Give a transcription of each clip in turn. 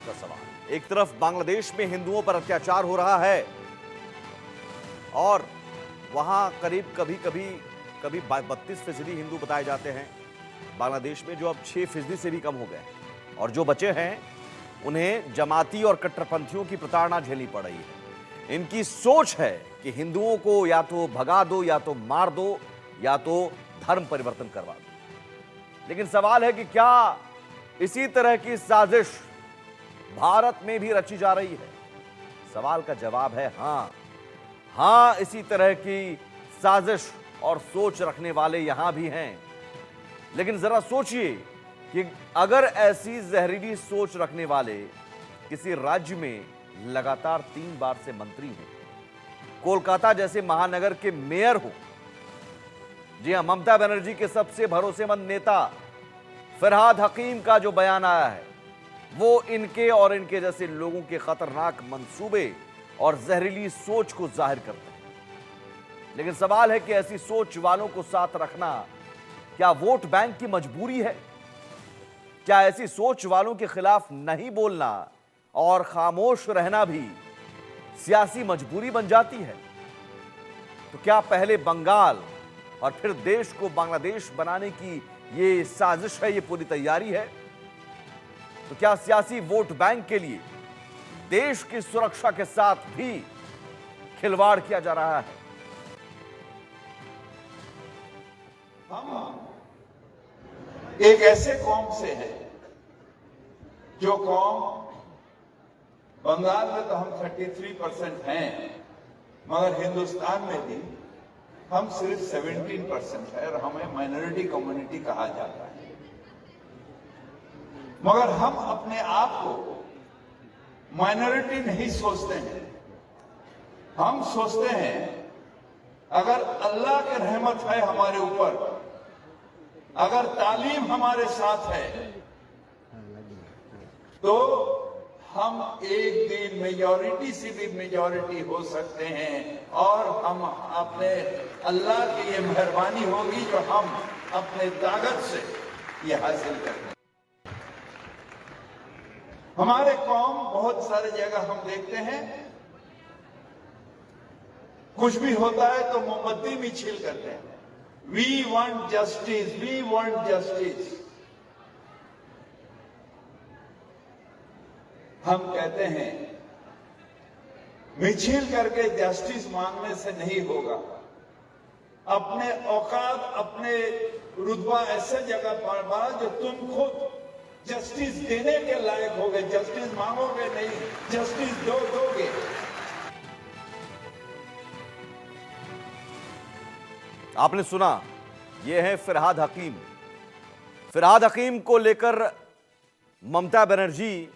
का सवाल। एक तरफ बांग्लादेश में हिंदुओं पर अत्याचार हो रहा है और वहां करीब कभी 32% हिंदू बताए जाते हैं बांग्लादेश में, जो अब 6% से भी कम हो गए, और जो बचे हैं उन्हें जमाती और कट्टरपंथियों की प्रताड़ना झेलनी पड़ रही है। इनकी सोच है कि हिंदुओं को या तो भगा दो, या तो मार दो, या तो धर्म परिवर्तन करवा दो। लेकिन सवाल है कि क्या इसी तरह की साजिश भारत में भी रची जा रही है? सवाल का जवाब है हां, इसी तरह की साजिश और सोच रखने वाले यहां भी हैं। लेकिन जरा सोचिए कि अगर ऐसी जहरीली सोच रखने वाले किसी राज्य में लगातार 3 बार से मंत्री हो, कोलकाता जैसे महानगर के मेयर हो, जी हां, ममता बनर्जी के सबसे भरोसेमंद नेता फरहाद हकीम का जो बयान आया है वो इनके और इनके जैसे लोगों के खतरनाक मंसूबे और जहरीली सोच को जाहिर करते हैं। लेकिन सवाल है कि ऐसी सोच वालों को साथ रखना क्या वोट बैंक की मजबूरी है? क्या ऐसी सोच वालों के खिलाफ नहीं बोलना और खामोश रहना भी सियासी मजबूरी बन जाती है? तो क्या पहले बंगाल और फिर देश को बांग्लादेश बनाने की ये साजिश है, ये पूरी तैयारी है? तो क्या सियासी वोट बैंक के लिए देश की सुरक्षा के साथ भी खिलवाड़ किया जा रहा है? हम एक ऐसे कौम से हैं जो कौम, बंगाल में तो हम 33% हैं, मगर हिंदुस्तान में भी हम सिर्फ 17% है और हमें माइनॉरिटी कम्युनिटी कहा जाता है। मगर हम अपने आप को माइनॉरिटी नहीं सोचते हैं। हम सोचते हैं अगर अल्लाह की रहमत है हमारे ऊपर, अगर तालीम हमारे साथ है, तो हम एक दिन मेजॉरिटी से भी मेजॉरिटी हो सकते हैं और हम अपने अल्लाह की ये मेहरबानी होगी जो हम अपने ताकत से ये हासिल करते हैं। हमारे कौम बहुत सारे जगह हम देखते हैं, कुछ भी होता है तो मोमबत्ती भी छील करते हैं। We want justice, we want justice. हम कहते हैं मिছিল करके जस्टिस मांगने से नहीं होगा। अपने औकात, अपने रुतबा ऐसे जगह पर बढ़ा जो तुम खुद जस्टिस देने के लायक होगे। जस्टिस मांगोगे नहीं, जस्टिस दोगे। आपने सुना, यह है फरहाद हकीम। फरहाद हकीम को लेकर ममता बनर्जी,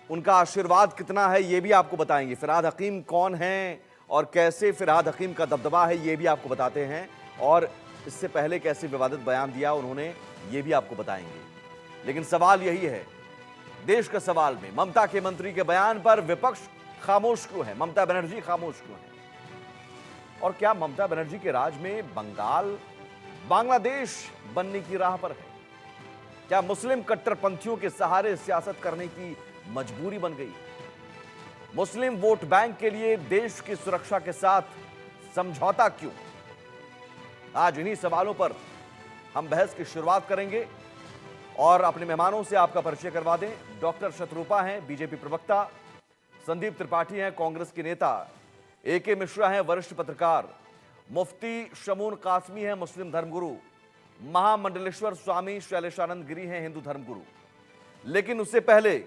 उनका आशीर्वाद कितना है ये भी आपको बताएंगे। फरहाद हकीम कौन हैं और कैसे फरहाद हकीम का दबदबा है ये भी आपको बताते हैं, और इससे पहले कैसे विवादित बयान दिया उन्होंने ये भी आपको बताएंगे। लेकिन सवाल यही है, देश के सवाल में ममता के मंत्री के बयान पर विपक्ष खामोश क्यों है? ममता बनर्जी खामोश क्यों है? और क्या ममता बनर्जी के राज में बंगाल बांग्लादेश बनने की राह पर है? क्या मुस्लिम कट्टरपंथियों के सहारे सियासत करने की मजबूरी बन गई? मुस्लिम वोट बैंक के लिए देश की सुरक्षा के साथ समझौता क्यों? आज इन्हीं सवालों पर हम बहस की शुरुआत करेंगे और अपने मेहमानों से आपका परिचय करवा दें। डॉक्टर शत्रुपा हैं, बीजेपी प्रवक्ता। संदीप त्रिपाठी हैं, कांग्रेस के नेता। AK मिश्रा हैं, वरिष्ठ पत्रकार। मुफ्ती शमून कासमी हैं, मुस्लिम धर्मगुरु। महामंडलेश्वर स्वामी शैलेशानंद गिरी हैं, हिंदू धर्मगुरु। लेकिन उससे पहले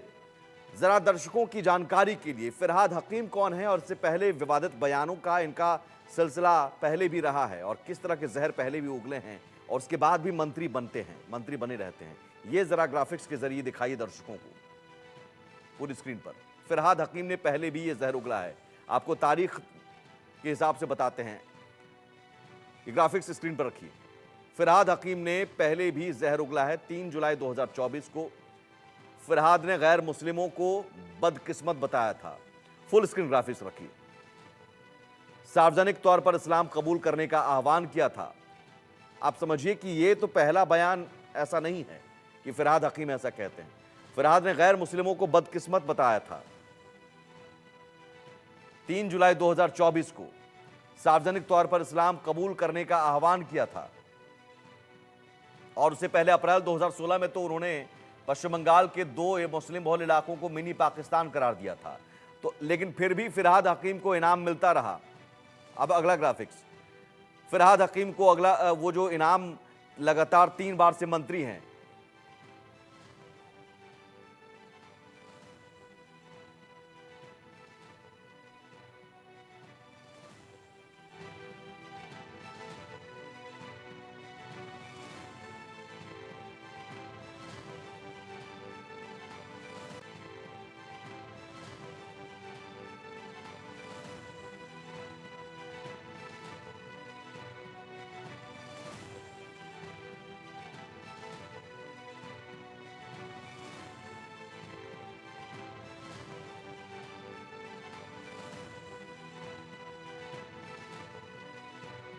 जरा दर्शकों की जानकारी के लिए फरहाद हकीम कौन है और इससे पहले विवादित बयानों का इनका सिलसिला पहले भी रहा है और किस तरह के जहर पहले भी उगले हैं और उसके बाद भी मंत्री बनते हैं, मंत्री बने रहते हैं, ये जरा ग्राफिक्स के जरिए दिखाइए दर्शकों को पूरी स्क्रीन पर। फरहाद हकीम ने पहले भी ये जहर उगला है, आपको तारीख के हिसाब से बताते हैं। ये ग्राफिक्स स्क्रीन पर रखिए। फरहाद हकीम ने पहले भी जहर उगला है। 3 जुलाई 2024 को फरहाद ने गैर मुस्लिमों को बदकिस्मत बताया था। फुल स्क्रीन ग्राफिक्स रखिए। सार्वजनिक तौर पर इस्लाम कबूल करने का आह्वान किया था। आप समझिए कि ये तो पहला बयान ऐसा नहीं है कि फरहाद हकीम ऐसा कहते हैं। फरहाद ने गैर मुस्लिमों को बदकिस्मत बताया था। 3 जुलाई 2024 को सार्वजनिक तौर पर इस्लाम कबूल करने का आह्वान किया था और उससे पहले अप्रैल 2016 में तो उन्होंने पश्चिम बंगाल के 2 मुस्लिम बहुल इलाकों को मिनी पाकिस्तान करार दिया था। तो लेकिन फिर भी फिरहाद हकीम को इनाम मिलता रहा। अब अगला ग्राफिक्स, फिरहाद हकीम को अगला वो जो इनाम, लगातार 3 बार से मंत्री हैं।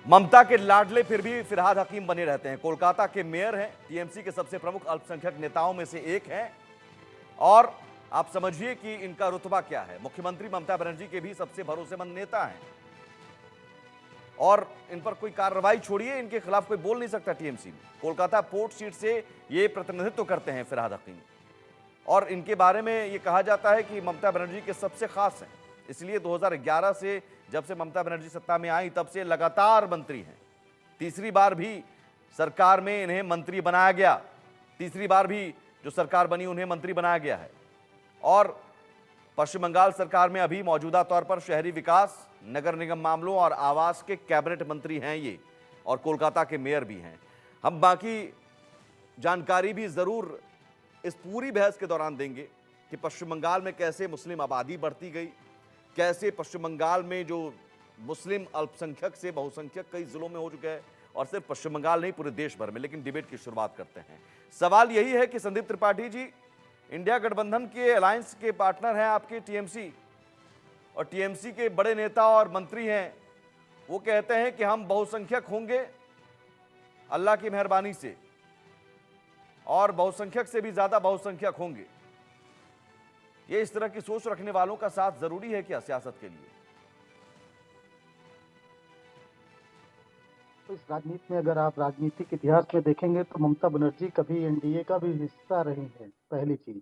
ममता के लाडले फिर भी फिरहाद हकीम बने रहते हैं। कोलकाता के मेयर हैं, टीएमसी के सबसे प्रमुख अल्पसंख्यक नेताओं में से एक हैं और आप समझिए कि इनका रुतबा क्या है। मुख्यमंत्री ममता बनर्जी के भी सबसे भरोसेमंद नेता हैं और इन पर कोई कार्रवाई छोड़िए, इनके खिलाफ कोई बोल नहीं सकता टीएमसी में। कोलकाता पोर्ट सीट से ये प्रतिनिधित्व करते हैं फिरहाद हकीम और इनके बारे में ये कहा जाता है कि ममता बनर्जी के सबसे खास हैं। इसलिए 2011 से जब से ममता बनर्जी सत्ता में आई तब से लगातार मंत्री हैं। तीसरी बार भी सरकार में इन्हें मंत्री बनाया गया, तीसरी बार भी जो सरकार बनी उन्हें मंत्री बनाया गया है और पश्चिम बंगाल सरकार में अभी मौजूदा तौर पर शहरी विकास, नगर निगम मामलों और आवास के कैबिनेट मंत्री हैं ये और कोलकाता के मेयर भी हैं। हम बाकी जानकारी भी जरूर इस पूरी बहस के दौरान देंगे कि पश्चिम बंगाल में कैसे मुस्लिम आबादी बढ़ती गई, कैसे पश्चिम बंगाल में जो मुस्लिम अल्पसंख्यक से बहुसंख्यक कई जिलों में हो चुका है और सिर्फ पश्चिम बंगाल नहीं पूरे देश भर में। लेकिन डिबेट की शुरुआत करते हैं। सवाल यही है कि संदीप त्रिपाठी जी इंडिया गठबंधन के अलायंस के पार्टनर हैं आपके टीएमसी, और टीएमसी के बड़े नेता और मंत्री हैं, वो कहते हैं कि हम बहुसंख्यक होंगे अल्लाह की मेहरबानी से और बहुसंख्यक से भी ज्यादा बहुसंख्यक होंगे। ये इस तरह की सोच रखने वालों का साथ जरूरी है क्या सियासत के लिए? तो इस राजनीति में अगर आप राजनीतिक इतिहास में देखेंगे तो ममता बनर्जी कभी एनडीए का भी हिस्सा रही है, पहली चीज।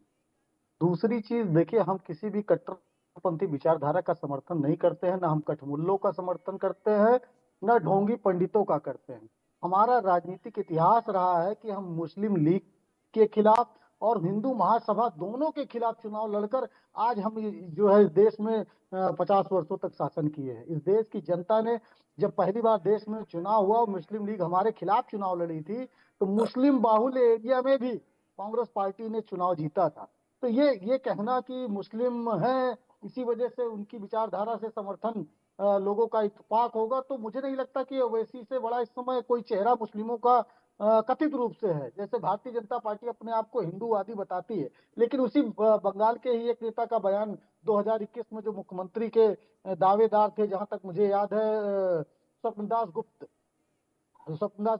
दूसरी चीज देखिए, हम किसी भी कट्टरपंथी विचारधारा का समर्थन नहीं करते हैं, ना हम कठमुल्लों का समर्थन करते हैं, ना ढोंगी पंडितों का करते हैं। हमारा राजनीतिक इतिहास रहा है कि हम मुस्लिम लीग के खिलाफ और हिंदू महासभा दोनों के खिलाफ चुनाव लड़कर आज हम जो है देश में 50 वर्षों तक शासन किए हैं। इस देश की जनता ने जब पहली बार देश में चुनाव हुआ, मुस्लिम लीग हमारे खिलाफ चुनाव लड़ी थी, तो मुस्लिम बाहुल एरिया में भी कांग्रेस पार्टी ने चुनाव जीता था। तो ये कहना कि मुस्लिम है इसी वजह से उनकी विचारधारा से समर्थन लोगों का इत्तेफाक होगा, तो मुझे नहीं लगता कि ओवैसी से बड़ा इस समय कोई चेहरा मुस्लिमों का कथित रूप से है। जैसे भारतीय जनता पार्टी अपने आप को हिंदूवादी बताती है, लेकिन उसी बंगाल के ही एक नेता का बयान 2021 में जो मुख्यमंत्री के दावेदार थे, जहां तक मुझे याद है स्वप्नदास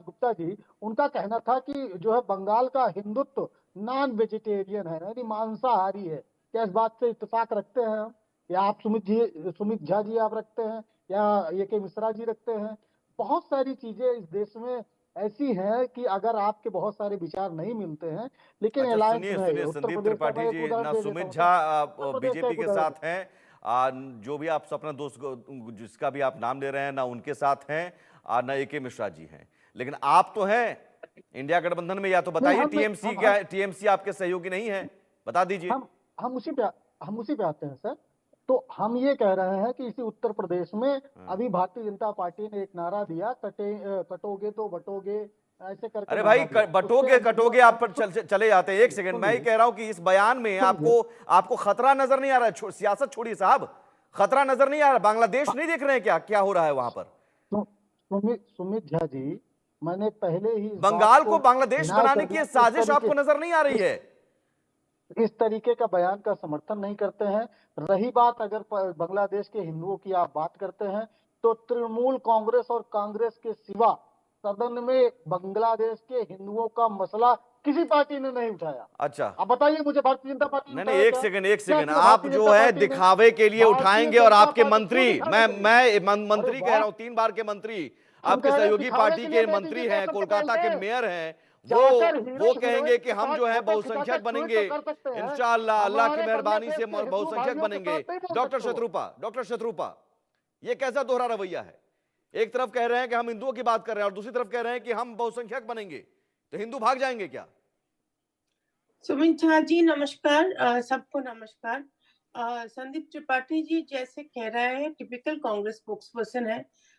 गुप्ता जी, उनका कहना था कि जो है बंगाल का हिंदुत्व नॉन वेजिटेरियन है, यानी मांसाहारी है। क्या इस बात से इत्तेफाक रखते हैं हम, या आप सुमित झा जी आप रखते हैं, या ये के मिश्रा जी रखते हैं? बहुत सारी चीजें इस देश में ऐसी हैं कि अगर आपके बहुत सारे विचार नहीं मिलते हैं, लेकिन अच्छा, अलायंस सुनिए में सुनिए उत्तर संदीप प्रदेश का त्रिपाठी मैं जी, एक उदाहरण ना दे देता सुमित हूं। झा उत्तर प्रदेश का बीजेपी एक के उदाहरण साथ हैं, जो भी आप अपना दोस्त जिसका भी आप नाम ले रहे हैं, ना उनके साथ हैं और ना ए.के. मिश्रा जी हैं, लेकिन आप तो हैं इंडिया गठबंधन में। या तो बताइए टीएमसी क्या है? टीएमसी आपके सहयोगी नहीं है, बता दीजिए। हम उसी पे आते हैं सर। तो हम ये कह रहे हैं कि इसी उत्तर प्रदेश में अभी भारतीय जनता पार्टी ने एक नारा दिया, कटोगे तो बटोगे, ऐसे करके। अरे भाई, बटोगे कटोगे आप पर चले जाते हैं। एक सेकंड, मैं ही कह रहा हूं कि इस बयान में आपको खतरा नजर नहीं आ रहा है? सियासत छोड़िए साहब, खतरा नजर नहीं आ रहा? बांग्लादेश नहीं देख रहे हैं क्या क्या हो रहा है वहां पर? सुमित झा जी, मैंने पहले ही बंगाल को बांग्लादेश बनाने की साजिश आपको नजर नहीं आ रही है? इस तरीके का बयान का समर्थन नहीं करते हैं। रही बात अगर बांग्लादेश के हिंदुओं की आप बात करते हैं, तो तृणमूल कांग्रेस और कांग्रेस के सिवा सदन में बांग्लादेश के हिंदुओं का मसला किसी पार्टी ने नहीं उठाया। अच्छा, आप बताइए मुझे, भारतीय जनता पार्टी ने नहीं उठाया एक क्या? सेकंड, एक क्या सेकंड, किया आप भारतीय जो जनता है पार्टी ने? दिखावे के लिए भारतीय उठाएंगे और जनता आपके पार्टी मंत्री, क्यों दिखावे के लिए? मैं मंत्री अरे कह रहा वाह! हूं, 3 बार के मंत्री, हम आपके कह रहे हैं सहयोगी दिखावे पार्टी के के लिए दे मंत्री दीजिए हैं, 10 रुपए कोलकाता के पहले। मेयर हैं, जाकर वो हीरो कहेंगे हीरोइन कि के हम साथ जो है फोटो खिंचाकर बहुसंख्यक ट्वीट बनेंगे, तो कर सकते हैं। इंशाअल्लाह अल्लाह की हमारे मेहरबानी से बांग्लादेश के हिंदू बहुसंख्यक भाइयों के बनेंगे। साथ नहीं बोल डॉक्टर सकते हो। शत्रुपा, डॉक्टर शत्रुपा, ये कैसा दोहरा रवैया है? एक तरफ कह रहे हैं कि हम हिंदुओं की बात कर रहे हैं और दूसरी तरफ कह रहे हैं कि हम बहुसंख्यक बनेंगे, तो हिंदू भाग जाएंगे क्या? सुमित झा जी नमस्कार। सबको नमस्कार। संदीप त्रिपाठी जी जैसे कह रहा है टिपिकल कांग्रेस स्पोक्सपर्सन है।